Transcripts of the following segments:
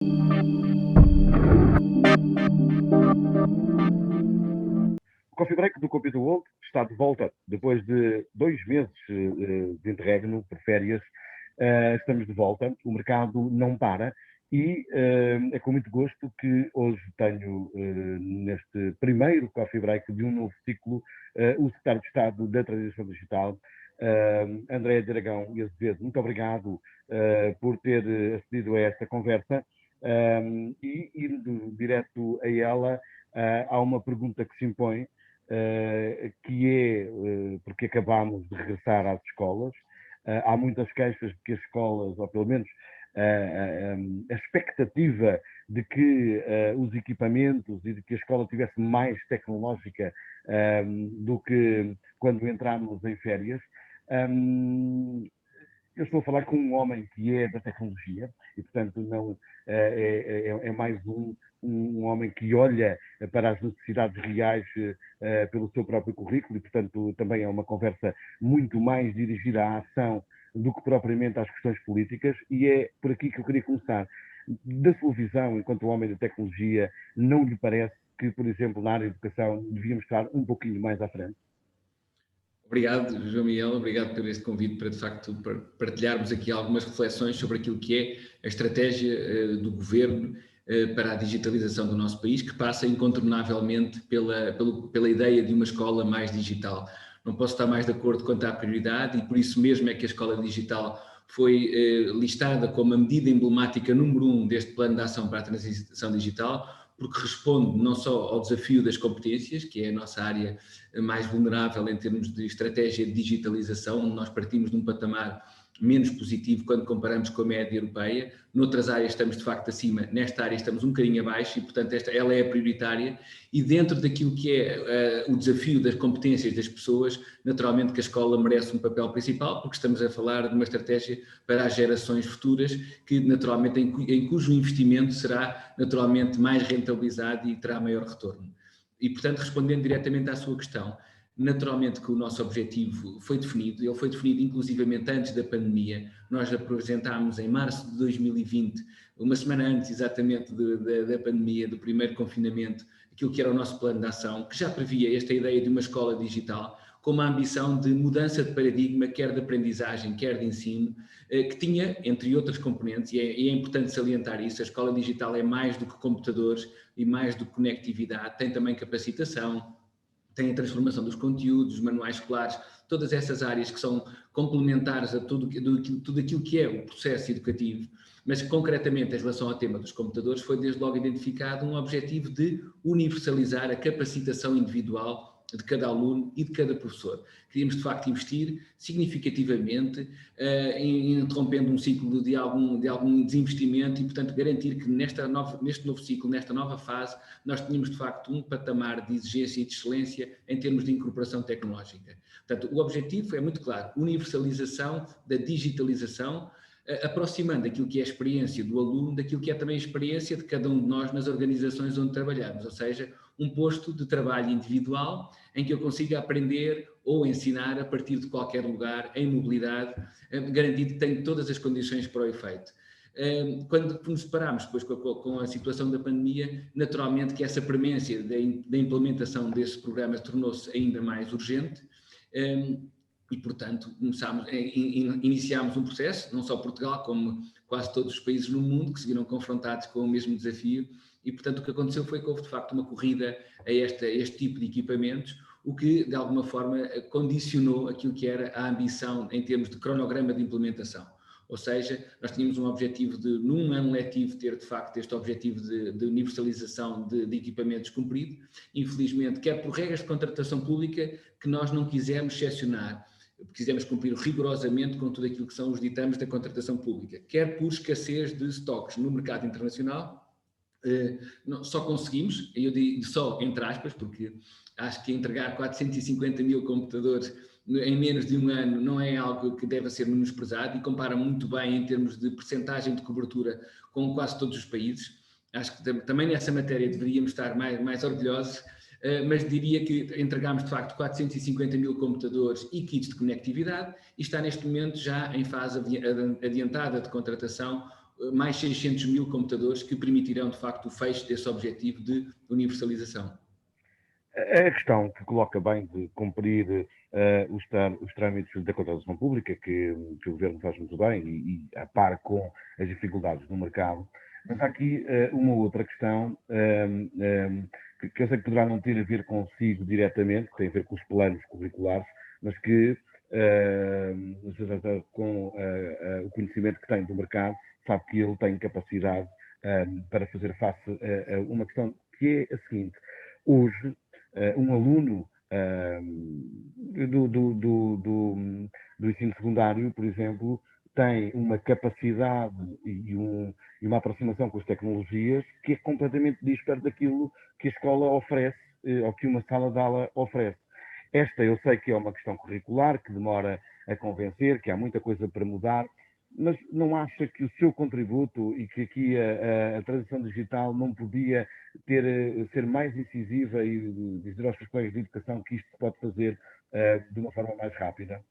O Coffee Break do Computer World está de volta depois de 2 meses de interregno por férias. Estamos de volta, o mercado não para e é com muito gosto que hoje tenho neste primeiro Coffee Break de um novo ciclo o Secretário de Estado da Transição Digital, André Dragão e Azevedo. Muito obrigado por ter acedido a esta conversa e indo direto a ela, há uma pergunta que se impõe, que é porque acabamos de regressar às escolas. Há muitas queixas de que as escolas, ou pelo menos a expectativa de que os equipamentos e de que a escola tivesse mais tecnológica do que quando entramos em férias. Eu estou a falar com um homem que é da tecnologia e, portanto, não é mais um homem que olha para as necessidades reais pelo seu próprio currículo e, portanto, também é uma conversa muito mais dirigida à ação do que propriamente às questões políticas, e é por aqui que eu queria começar. Da sua visão, enquanto homem da tecnologia, não lhe parece que, por exemplo, na área de educação, devíamos estar um pouquinho mais à frente? Obrigado, João Miguel, obrigado por este convite para, de facto, partilharmos aqui algumas reflexões sobre aquilo que é a estratégia do Governo para a digitalização do nosso país, que passa incontornavelmente pela ideia de uma escola mais digital. Não posso estar mais de acordo quanto à prioridade e por isso mesmo é que a escola digital foi listada como a medida emblemática número 1 deste plano de ação para a transição digital, porque responde não só ao desafio das competências, que é a nossa área mais vulnerável em termos de estratégia de digitalização, onde nós partimos de um patamar menos positivo quando comparamos com a média europeia. Noutras áreas estamos de facto acima, nesta área estamos um bocadinho abaixo e, portanto, ela é a prioritária e dentro daquilo que é o desafio das competências das pessoas, naturalmente que a escola merece um papel principal, porque estamos a falar de uma estratégia para as gerações futuras, que naturalmente em cujo investimento será naturalmente mais rentabilizado e terá maior retorno. E, portanto, respondendo diretamente à sua questão, naturalmente que o nosso objetivo foi definido, ele foi definido inclusivamente antes da pandemia. Nós apresentámos em março de 2020, uma semana antes exatamente da pandemia, do primeiro confinamento, aquilo que era o nosso plano de ação, que já previa esta ideia de uma escola digital, com uma ambição de mudança de paradigma, quer de aprendizagem, quer de ensino, que tinha, entre outras componentes, e é importante salientar isso, a escola digital é mais do que computadores e mais do que conectividade, tem também capacitação, tem a transformação dos conteúdos, os manuais escolares, todas essas áreas que são complementares a tudo aquilo que é o processo educativo, mas concretamente em relação ao tema dos computadores foi desde logo identificado um objetivo de universalizar a capacitação individual de cada aluno e de cada professor. Queríamos, de facto, investir significativamente, interrompendo um ciclo de algum desinvestimento e, portanto, garantir que neste novo ciclo, nesta nova fase, nós tínhamos, de facto, um patamar de exigência e de excelência em termos de incorporação tecnológica. Portanto, o objetivo é muito claro, universalização da digitalização, aproximando aquilo que é a experiência do aluno daquilo que é também a experiência de cada um de nós nas organizações onde trabalhamos, ou seja, um posto de trabalho individual em que eu consiga aprender ou ensinar a partir de qualquer lugar, em mobilidade, garantido que tenho todas as condições para o efeito. Quando nos separámos depois com a situação da pandemia, naturalmente que essa premência da implementação desses programas tornou-se ainda mais urgente. E, portanto, iniciámos um processo, não só Portugal, como quase todos os países no mundo, que se viram confrontados com o mesmo desafio, e, portanto, o que aconteceu foi que houve, de facto, uma corrida a este tipo de equipamentos, o que, de alguma forma, condicionou aquilo que era a ambição em termos de cronograma de implementação. Ou seja, nós tínhamos um objetivo de, num ano letivo, ter, de facto, este objetivo de universalização de equipamentos cumprido. Infelizmente, quer por regras de contratação pública, que nós não quisemos excepcionar, quisemos cumprir rigorosamente com tudo aquilo que são os ditames da contratação pública, quer por escassez de estoques no mercado internacional. Só conseguimos, eu digo só entre aspas, porque acho que entregar 450 mil computadores em menos de um ano não é algo que deva ser menosprezado e compara muito bem em termos de percentagem de cobertura com quase todos os países. Acho que também nessa matéria deveríamos estar mais orgulhosos, mas diria que entregámos de facto 450 mil computadores e kits de conectividade e está neste momento já em fase adiantada de contratação mais 600 mil computadores que permitirão, de facto, o fecho desse objetivo de universalização. A questão que coloca bem de cumprir os trâmites da contratação pública, que o Governo faz muito bem e a par com as dificuldades do mercado, mas há aqui uma outra questão que eu sei que poderá não ter a ver consigo diretamente, que tem a ver com os planos curriculares, mas que com o conhecimento que tem do mercado, sabe que ele tem capacidade para fazer face a uma questão que é a seguinte. Hoje, um aluno do ensino secundário, por exemplo, tem uma capacidade e uma aproximação com as tecnologias que é completamente dispersa daquilo que a escola oferece ou que uma sala de aula oferece. Esta eu sei que é uma questão curricular, que demora a convencer, que há muita coisa para mudar, mas não acha que o seu contributo e que aqui a transição digital não podia ser mais incisiva e dizer aos seus colegas de educação que isto se pode fazer de uma forma mais rápida?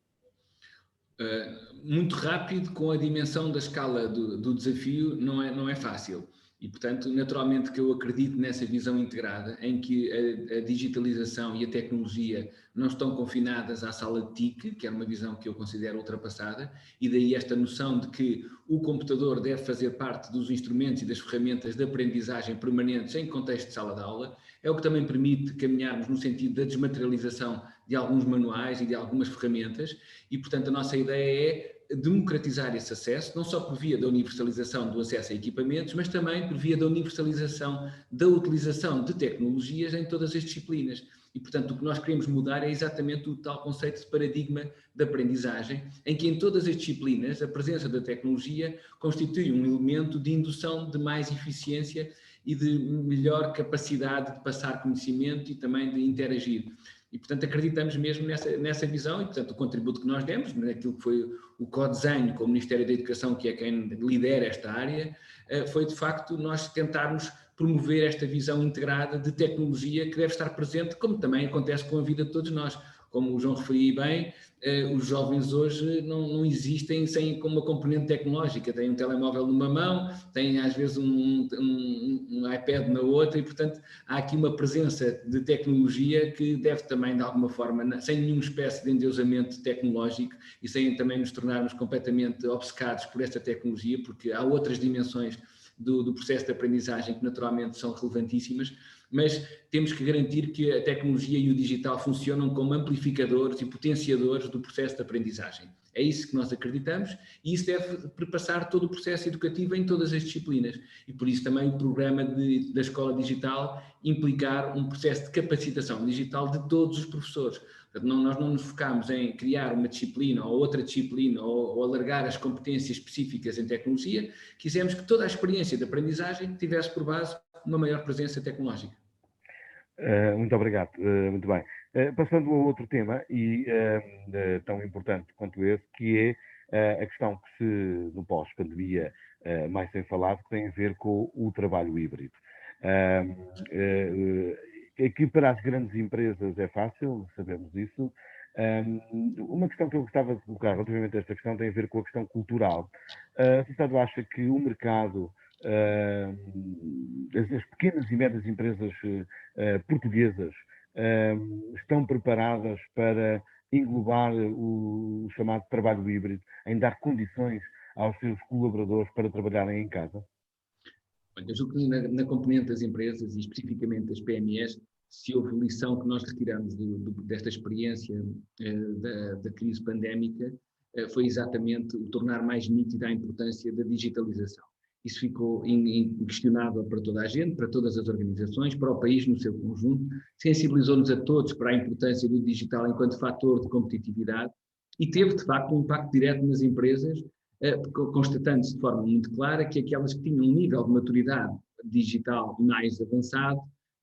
Muito rápido, com a dimensão da escala do desafio, não é fácil. E, portanto, naturalmente que eu acredito nessa visão integrada, em que a digitalização e a tecnologia não estão confinadas à sala de TIC, que é uma visão que eu considero ultrapassada, e daí esta noção de que o computador deve fazer parte dos instrumentos e das ferramentas de aprendizagem permanentes em contexto de sala de aula, é o que também permite caminharmos no sentido da desmaterialização de alguns manuais e de algumas ferramentas, e, portanto, a nossa ideia é democratizar esse acesso, não só por via da universalização do acesso a equipamentos, mas também por via da universalização da utilização de tecnologias em todas as disciplinas. E, portanto, o que nós queremos mudar é exatamente o tal conceito de paradigma de aprendizagem, em que em todas as disciplinas a presença da tecnologia constitui um elemento de indução de mais eficiência e de melhor capacidade de passar conhecimento e também de interagir. E, portanto, acreditamos mesmo nessa visão e, portanto, o contributo que nós demos, naquilo que foi o co-desenho com o Ministério da Educação, que é quem lidera esta área, foi, de facto, nós tentarmos promover esta visão integrada de tecnologia que deve estar presente, como também acontece com a vida de todos nós. Como o João referia bem, os jovens hoje não existem sem uma componente tecnológica. Têm um telemóvel numa mão, têm às vezes um iPad na outra e, portanto, há aqui uma presença de tecnologia que deve também, de alguma forma, sem nenhuma espécie de endeusamento tecnológico e sem também nos tornarmos completamente obcecados por esta tecnologia, porque há outras dimensões do processo de aprendizagem que naturalmente são relevantíssimas, mas temos que garantir que a tecnologia e o digital funcionam como amplificadores e potenciadores do processo de aprendizagem. É isso que nós acreditamos e isso deve perpassar todo o processo educativo em todas as disciplinas e por isso também o programa da Escola Digital implicar um processo de capacitação digital de todos os professores. Portanto, nós não nos focamos em criar uma disciplina ou outra disciplina ou alargar as competências específicas em tecnologia, quisemos que toda a experiência de aprendizagem tivesse por base uma maior presença tecnológica. Muito obrigado, muito bem. Passando a outro tema, e tão importante quanto esse, que é a questão que se, no pós-pandemia, mais tem falado, que tem a ver com o trabalho híbrido. Aqui para as grandes empresas é fácil, sabemos isso. Uma questão que eu gostava de colocar relativamente a esta questão tem a ver com a questão cultural. A sociedade acha que o mercado, as pequenas e médias empresas portuguesas estão preparadas para englobar o chamado trabalho híbrido, em dar condições aos seus colaboradores para trabalharem em casa? Eu julgo que na componente das empresas e especificamente das PMEs, se houve lição que nós retiramos desta experiência da crise pandémica, foi exatamente o tornar mais nítida a importância da digitalização. Isso ficou inquestionável para toda a gente, para todas as organizações, para o país no seu conjunto, sensibilizou-nos a todos para a importância do digital enquanto fator de competitividade e teve, de facto, um impacto direto nas empresas, constatando-se de forma muito clara que aquelas que tinham um nível de maturidade digital mais avançado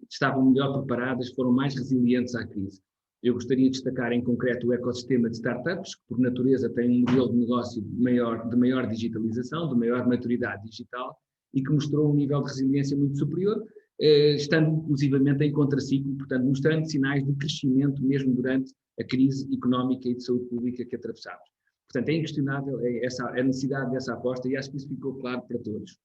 estavam melhor preparadas, foram mais resilientes à crise. Eu gostaria de destacar em concreto o ecossistema de startups, que por natureza tem um modelo de negócio de maior digitalização, de maior maturidade digital e que mostrou um nível de resiliência muito superior, estando inclusivamente em contraciclo, portanto mostrando sinais de crescimento mesmo durante a crise económica e de saúde pública que atravessamos. Portanto, é inquestionável a necessidade dessa aposta e acho que isso ficou claro para todos.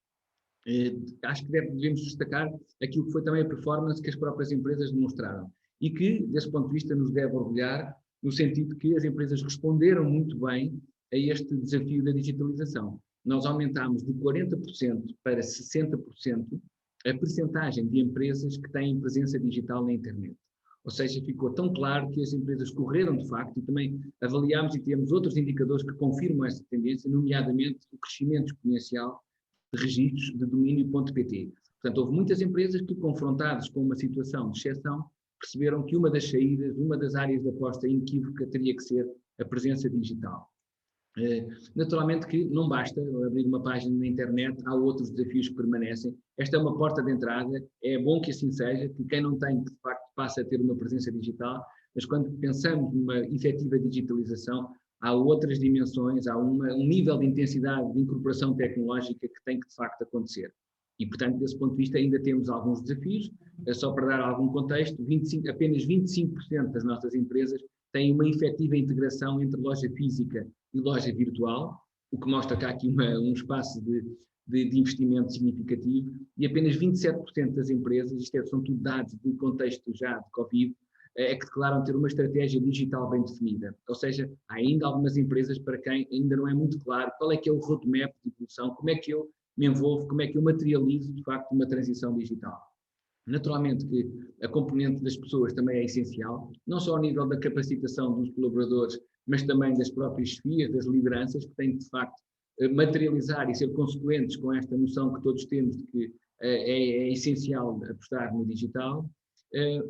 Acho que devemos destacar aquilo que foi também a performance que as próprias empresas demonstraram e que, desse ponto de vista, nos deve orgulhar, no sentido que as empresas responderam muito bem a este desafio da digitalização. Nós aumentámos de 40% para 60% a percentagem de empresas que têm presença digital na internet. Ou seja, ficou tão claro que as empresas correram de facto e também avaliámos e temos outros indicadores que confirmam esta tendência, nomeadamente o crescimento exponencial de registros de domínio.pt. Portanto, houve muitas empresas que, confrontadas com uma situação de exceção, perceberam que uma das saídas, uma das áreas de aposta inequívoca teria que ser a presença digital. Naturalmente que não basta abrir uma página na internet, há outros desafios que permanecem. Esta é uma porta de entrada, é bom que assim seja, que quem não tem, de facto, passe a ter uma presença digital, mas quando pensamos numa efetiva digitalização, há outras dimensões, há um nível de intensidade de incorporação tecnológica que tem que, de facto, acontecer. E, portanto, desse ponto de vista, ainda temos alguns desafios. Só para dar algum contexto, apenas 25% das nossas empresas têm uma efetiva integração entre loja física e loja virtual, o que mostra que há aqui um espaço de investimento significativo, e apenas 27% das empresas, isto são tudo dados do contexto já de Covid, é que declaram ter uma estratégia digital bem definida. Ou seja, há ainda algumas empresas para quem ainda não é muito claro qual é que é o roadmap de evolução, como é que eu me envolvo, como é que eu materializo, de facto, uma transição digital. Naturalmente que a componente das pessoas também é essencial, não só ao nível da capacitação dos colaboradores, mas também das próprias chefias, das lideranças, que têm de facto materializar e ser consequentes com esta noção que todos temos de que é essencial apostar no digital,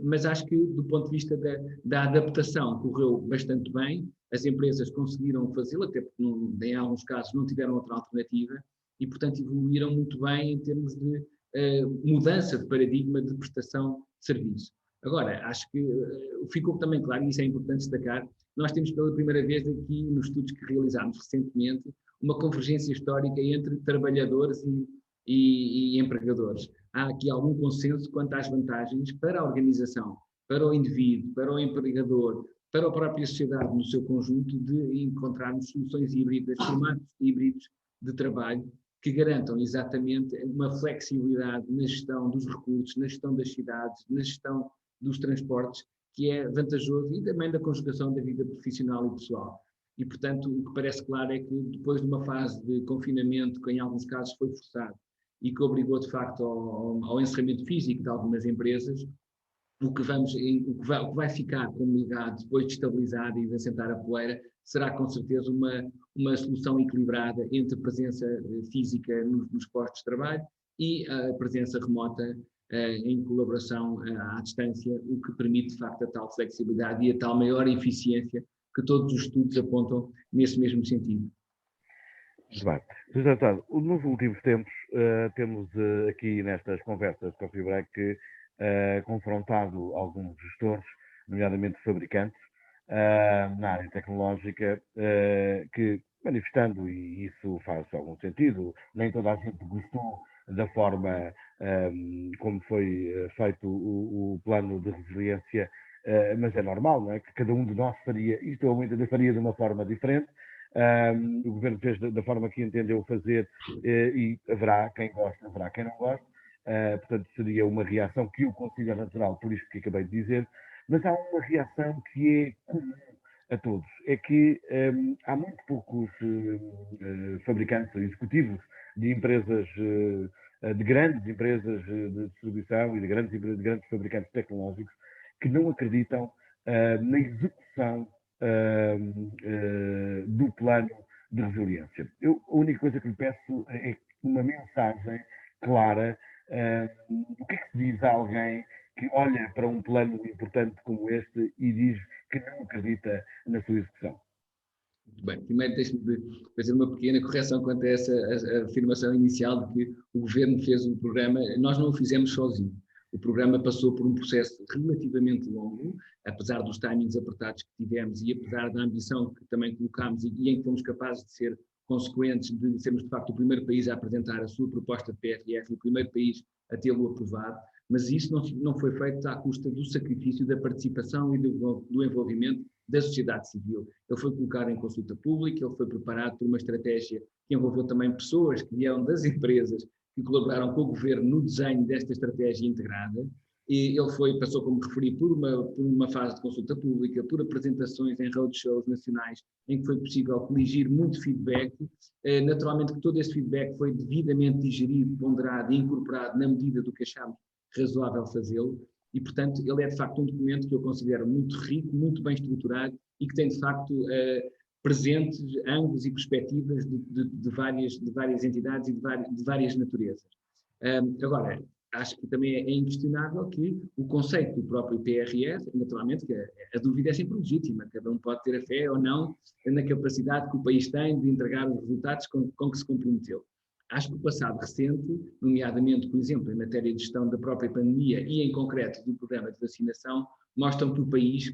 mas acho que do ponto de vista da adaptação correu bastante bem, as empresas conseguiram fazê-lo, até porque em alguns casos não tiveram outra alternativa e, portanto, evoluíram muito bem em termos de mudança de paradigma de prestação de serviço. Agora, acho que ficou também claro, e isso é importante destacar, nós temos pela primeira vez aqui nos estudos que realizámos recentemente uma convergência histórica entre trabalhadores e empregadores. Há aqui algum consenso quanto às vantagens para a organização, para o indivíduo, para o empregador, para a própria sociedade no seu conjunto de encontrarmos soluções híbridas, formatos híbridos de trabalho que garantam exatamente uma flexibilidade na gestão dos recursos, na gestão das cidades, na gestão dos transportes, que é vantajoso, e também da conjugação da vida profissional e pessoal. E, portanto, o que parece claro é que depois de uma fase de confinamento, que em alguns casos foi forçado, e que obrigou, de facto, ao encerramento físico de algumas empresas, o que vai ficar como legado, depois de estabilizar e de assentar a poeira, será com certeza uma solução equilibrada entre a presença física nos postos de trabalho e a presença remota em colaboração à distância, o que permite, de facto, a tal flexibilidade e a tal maior eficiência que todos os estudos apontam nesse mesmo sentido. Muito bem. Sr. Deputado, nos últimos tempos temos aqui nestas conversas de Coffee Break confrontado alguns gestores, nomeadamente fabricantes, na área tecnológica, que manifestando, e isso faz algum sentido, nem toda a gente gostou da forma como foi feito o plano de resiliência, mas é normal, não é? Que cada um de nós faria, isto eu ainda faria de uma forma diferente. O governo fez da forma que entendeu fazer e haverá quem goste, haverá quem não goste. Portanto, seria uma reação que eu considero natural, por isto que acabei de dizer, mas há uma reação que é comum a todos. É que há muito poucos fabricantes executivos de empresas, de grandes empresas de distribuição e de grandes fabricantes tecnológicos que não acreditam na execução do plano de resiliência. A única coisa que lhe peço é uma mensagem clara. O que é que se diz a alguém que olha para um plano importante como este e diz que não acredita na sua execução? Muito bem, primeiro deixe-me fazer uma pequena correção quanto a essa afirmação inicial de que o Governo fez um programa. Nós não o fizemos sozinho. O programa passou por um processo relativamente longo, apesar dos timings apertados que tivemos e apesar da ambição que também colocámos e em que fomos capazes de ser consequentes, de sermos de facto o primeiro país a apresentar a sua proposta de PRR e o primeiro país a tê-lo aprovado, mas isso não foi feito à custa do sacrifício, da participação e do envolvimento da sociedade civil. Ele foi colocado em consulta pública, ele foi preparado por uma estratégia que envolveu também pessoas que vieram das empresas que colaboraram com o governo no desenho desta estratégia integrada. E ele passou, como referi, por uma fase de consulta pública, por apresentações em roadshows nacionais, em que foi possível coligir muito feedback. Naturalmente que todo esse feedback foi devidamente digerido, ponderado e incorporado na medida do que achámos razoável fazê-lo. E, portanto, ele é de facto um documento que eu considero muito rico, muito bem estruturado e que tem de facto presentes ângulos e perspectivas de várias entidades e de várias naturezas. Agora, acho que também é inquestionável que o conceito do próprio PRR, naturalmente que a dúvida é sempre legítima, cada um pode ter a fé ou não na capacidade que o país tem de entregar os resultados com que se comprometeu. Acho que o passado recente, nomeadamente, por exemplo, em matéria de gestão da própria pandemia e, em concreto, do programa de vacinação, mostram que o país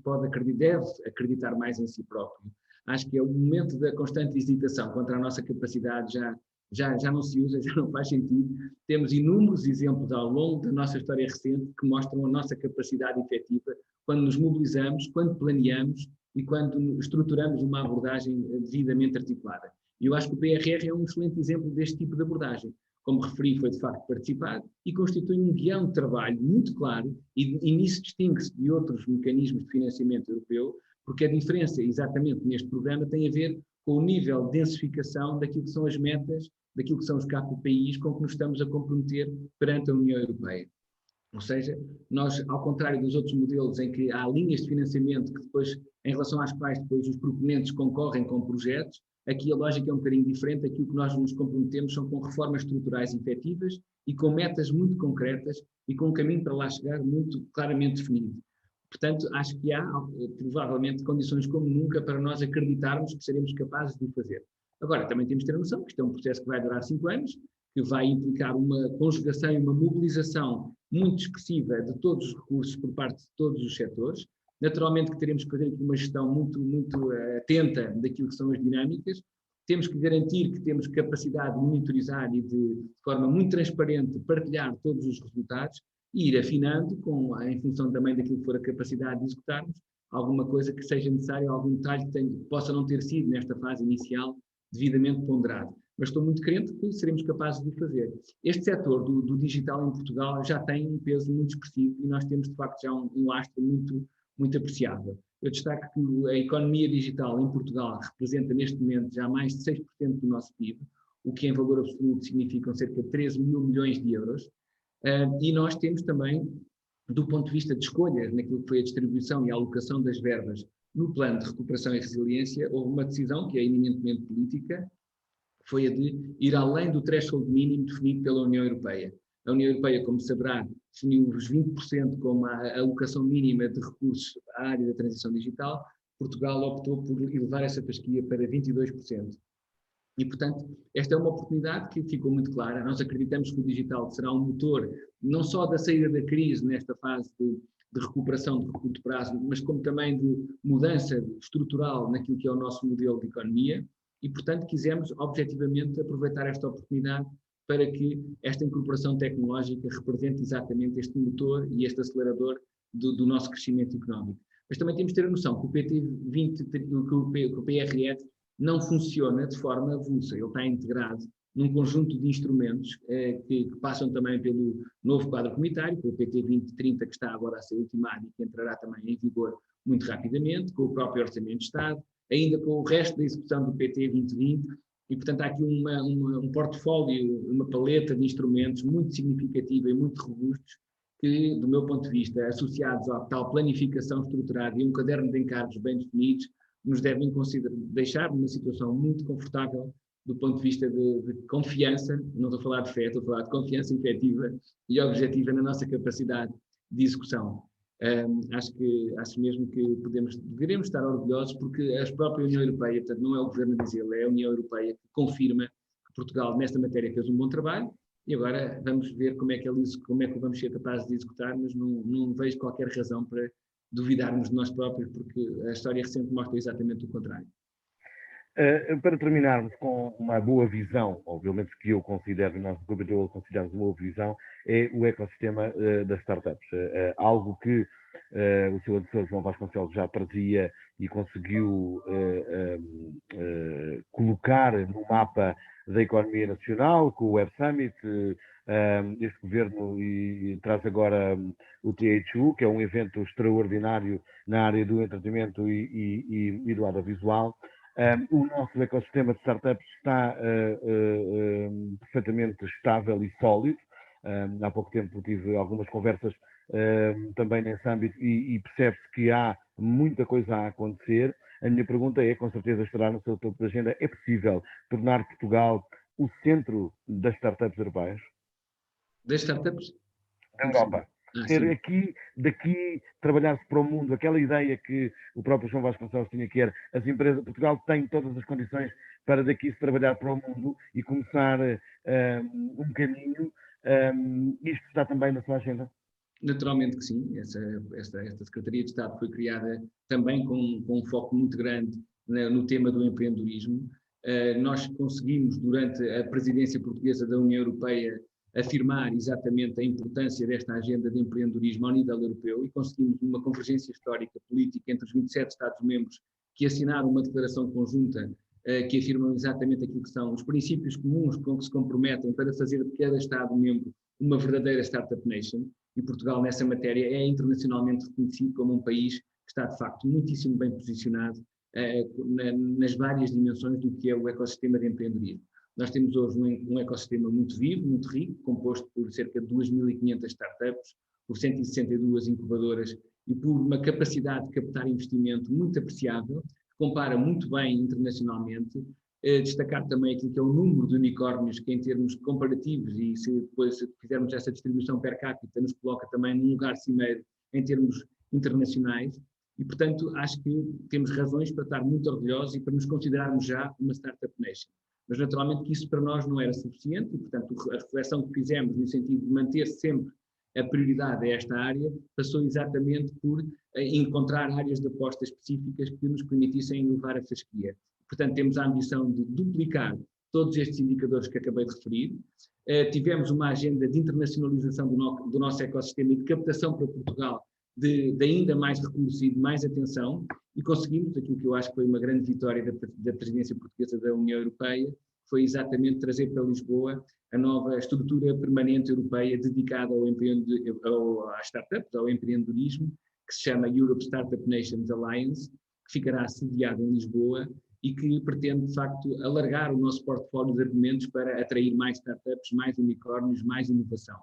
deve acreditar mais em si próprio. Acho que é o momento da constante hesitação contra a nossa capacidade já não se usa, já não faz sentido. Temos inúmeros exemplos ao longo da nossa história recente que mostram a nossa capacidade efetiva quando nos mobilizamos, quando planeamos e quando estruturamos uma abordagem devidamente articulada. E eu acho que o PRR é um excelente exemplo deste tipo de abordagem. Como referi, foi de facto participado e constitui um guião de trabalho muito claro e nisso distingue-se de outros mecanismos de financiamento europeu, porque a diferença exatamente neste programa tem a ver com o nível de densificação daquilo que são as metas, daquilo que são os KPIs com que nos estamos a comprometer perante a União Europeia. Ou seja, nós, ao contrário dos outros modelos em que há linhas de financiamento que depois, em relação às quais depois os proponentes concorrem com projetos, aqui a lógica é um bocadinho diferente. Aquilo que nós nos comprometemos são com reformas estruturais efetivas e com metas muito concretas e com um caminho para lá chegar muito claramente definido. Portanto, acho que há, provavelmente, condições como nunca para nós acreditarmos que seremos capazes de o fazer. Agora, também temos de ter a noção que isto é um processo que vai durar 5 anos, que vai implicar uma conjugação e uma mobilização muito expressiva de todos os recursos por parte de todos os setores. Naturalmente que teremos que fazer aqui uma gestão muito atenta daquilo que são as dinâmicas. Temos que garantir que temos capacidade de monitorizar e de forma muito transparente partilhar todos os resultados e ir afinando, em função também daquilo que for a capacidade de executarmos, alguma coisa que seja necessária, algum detalhe que possa não ter sido, nesta fase inicial, devidamente ponderado. Mas estou muito crente que seremos capazes de o fazer. Este setor do digital em Portugal já tem um peso muito expressivo e nós temos, de facto, já um lastro muito apreciável. Eu destaco que a economia digital em Portugal representa, neste momento, já mais de 6% do nosso PIB, o que, em valor absoluto, significam cerca de 13 mil milhões de euros. E nós temos também, do ponto de vista de escolhas, naquilo que foi a distribuição e a alocação das verbas no plano de recuperação e resiliência, houve uma decisão que é eminentemente política, que foi a de ir além do threshold mínimo definido pela União Europeia. A União Europeia, como saberá, definiu os 20% como a alocação mínima de recursos à área da transição digital. Portugal optou por elevar essa fasquia para 22%. E, portanto, esta é uma oportunidade que ficou muito clara. Nós acreditamos que o digital será um motor, não só da saída da crise nesta fase de recuperação de curto prazo, mas como também de mudança estrutural naquilo que é o nosso modelo de economia. E, portanto, quisemos, objetivamente, aproveitar esta oportunidade para que esta incorporação tecnológica represente exatamente este motor e este acelerador do nosso crescimento económico. Mas também temos de ter a noção que o o PRR não funciona de forma avulsa, ele está integrado num conjunto de instrumentos que passam também pelo novo quadro comunitário, pelo PT 2030, que está agora a ser ultimado e que entrará também em vigor muito rapidamente, com o próprio Orçamento de Estado, ainda com o resto da execução do PT 2020, e portanto há aqui um portfólio, uma paleta de instrumentos muito significativa e muito robustos, que, do meu ponto de vista, associados à tal planificação estruturada e um caderno de encargos bem definidos, nos devem deixar numa situação muito confortável do ponto de vista de confiança, não estou a falar de fé, estou a falar de confiança efetiva e objetiva na nossa capacidade de execução. Acho mesmo que deveremos estar orgulhosos porque a própria União Europeia, portanto não é o Governo a dizê-lo, é a União Europeia que confirma que Portugal nesta matéria fez um bom trabalho e agora vamos ver como é que vamos ser capazes de executar, mas não vejo qualquer razão para duvidarmos de nós próprios, porque a história recente mostra exatamente o contrário. Para terminarmos com uma boa visão, obviamente que eu considero, nós no Comitê consideramos uma boa visão, é o ecossistema das startups. Algo que o seu antecessor João Vasconcelos já trazia e conseguiu colocar no mapa da economia nacional, com o Web Summit. Este governo traz agora o THU, que é um evento extraordinário na área do entretenimento e do audiovisual. O nosso ecossistema de startups está perfeitamente estável e sólido. Há pouco tempo tive algumas conversas também nesse âmbito e percebe-se que há muita coisa a acontecer. A minha pergunta é, com certeza estará no seu topo de agenda, é possível tornar Portugal o centro das startups europeias? Das startups? Da Europa. Ter sim. aqui, daqui, trabalhar-se para o mundo, aquela ideia que o próprio João Vasconcelos tinha, que era as empresas, Portugal tem todas as condições para daqui se trabalhar para o mundo e começar um caminho. Isto está também na sua agenda? Naturalmente que sim. Esta Secretaria de Estado foi criada também com um foco muito grande no tema do empreendedorismo. Nós conseguimos, durante a presidência portuguesa da União Europeia, afirmar exatamente a importância desta agenda de empreendedorismo ao nível europeu e conseguimos uma convergência histórica política entre os 27 Estados-membros que assinaram uma declaração conjunta que afirmam exatamente aquilo que são os princípios comuns com que se comprometem para fazer de cada Estado-membro uma verdadeira Startup Nation. E Portugal, nessa matéria, é internacionalmente reconhecido como um país que está, de facto, muitíssimo bem posicionado nas várias dimensões do que é o ecossistema de empreendedorismo. Nós temos hoje um ecossistema muito vivo, muito rico, composto por cerca de 2.500 startups, por 162 incubadoras e por uma capacidade de captar investimento muito apreciável, que compara muito bem internacionalmente. Destacar também aquilo que é o número de unicórnios, que em termos comparativos, e se depois fizermos essa distribuição per capita, nos coloca também num lugar cimeiro em termos internacionais. E, portanto, acho que temos razões para estar muito orgulhosos e para nos considerarmos já uma Startup Nation. Mas, naturalmente, que isso para nós não era suficiente e, portanto, a reflexão que fizemos no sentido de manter sempre a prioridade a esta área passou exatamente por encontrar áreas de aposta específicas que nos permitissem levar a fasquia. Portanto, temos a ambição de duplicar todos estes indicadores que acabei de referir. Tivemos uma agenda de internacionalização do nosso ecossistema e de captação para Portugal de ainda mais recursos e de mais atenção, e conseguimos aquilo que eu acho que foi uma grande vitória da presidência portuguesa da União Europeia, foi exatamente trazer para Lisboa a nova estrutura permanente europeia dedicada às startups, ao empreendedorismo, que se chama Europe Startup Nations Alliance, que ficará sediada em Lisboa e que pretende, de facto, alargar o nosso portfólio de argumentos para atrair mais startups, mais unicórnios, mais inovação.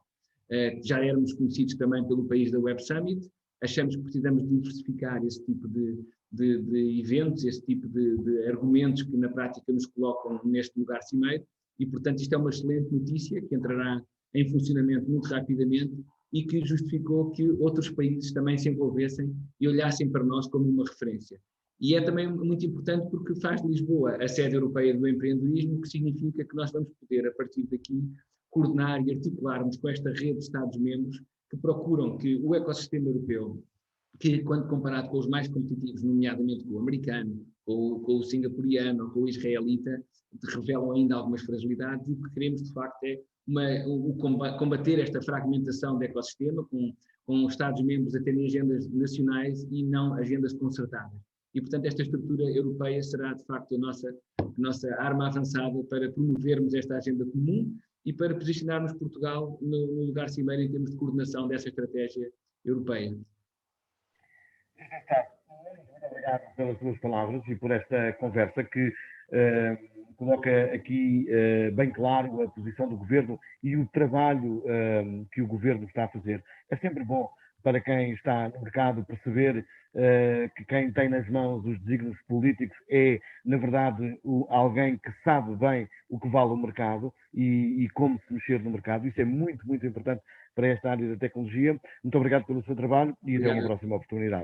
Já éramos conhecidos também pelo país da Web Summit, achamos que precisamos diversificar esse tipo de eventos, esse tipo de argumentos que na prática nos colocam neste lugar cimeiro e, portanto, isto é uma excelente notícia que entrará em funcionamento muito rapidamente e que justificou que outros países também se envolvessem e olhassem para nós como uma referência. E é também muito importante porque faz de Lisboa a sede europeia do empreendedorismo, que significa que nós vamos poder, a partir daqui, coordenar e articularmos com esta rede de Estados-membros que procuram que o ecossistema europeu, que quando comparado com os mais competitivos, nomeadamente com o americano, com o singapuriano, com o israelita, revelam ainda algumas fragilidades, e o que queremos, de facto, é combater esta fragmentação do ecossistema, com os Estados-membros a terem agendas nacionais e não agendas concertadas. E, portanto, esta estrutura europeia será, de facto, a nossa arma avançada para promovermos esta agenda comum e para posicionarmos Portugal no lugar cimeiro em termos de coordenação dessa estratégia europeia. Muito obrigado pelas suas palavras e por esta conversa que coloca aqui bem claro a posição do Governo e o trabalho que o Governo está a fazer. É sempre bom para quem está no mercado perceber que quem tem nas mãos os desígnios políticos é, na verdade, alguém que sabe bem o que vale o mercado e como se mexer no mercado. Isso é muito, muito importante para esta área da tecnologia. Muito obrigado pelo seu trabalho e até uma próxima oportunidade.